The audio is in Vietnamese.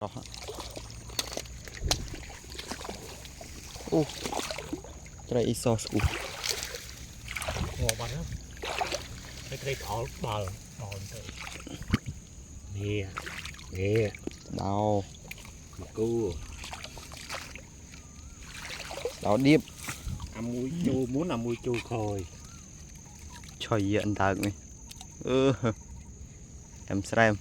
Đó. Ô, đây sauce củ. Ngộ bắn á. Cái có bờ tự. Nè, nè. Đào, Cô. đào điệp. Mũi chu muốn làm mũi chu khôi. Trời ơi, anh ta này. Em xem.